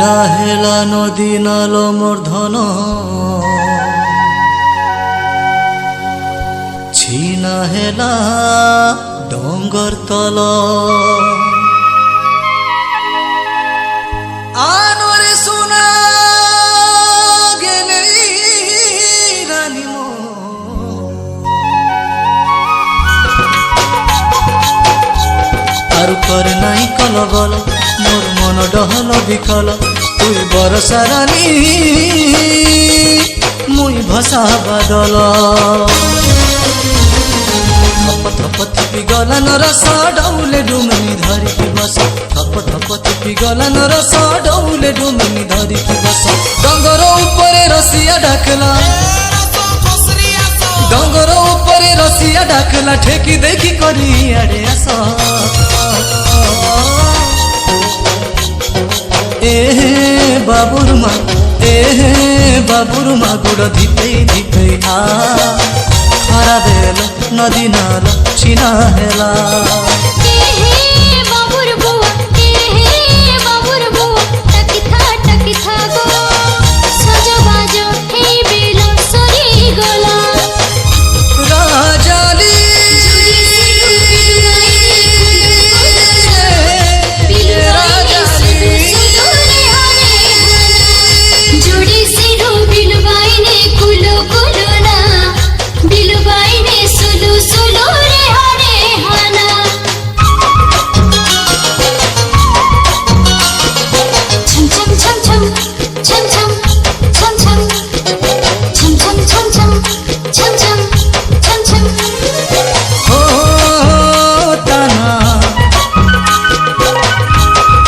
छिना हेला नदी नाल मोर धन छिना हेला डोंगर तल आनरे सुना गेले रानी मो आरु पर नाई कलबल मोर मन डहल विकल तुई बरसा रानी मुई भसा बादल थप थप थिपी गला नरस डौले डुमनी धरिकी बस थप थप थिपी गला नरस डौले डुमनी धरिकी बस डंगर उपरे रसिया डाकला डंगर उपरे रसिया डाकला ठेकी देखी करी आड़े आस बाबुरुमा गुड़ धीपे धीपे आ खरा बेल नदी नाल छिना हेला।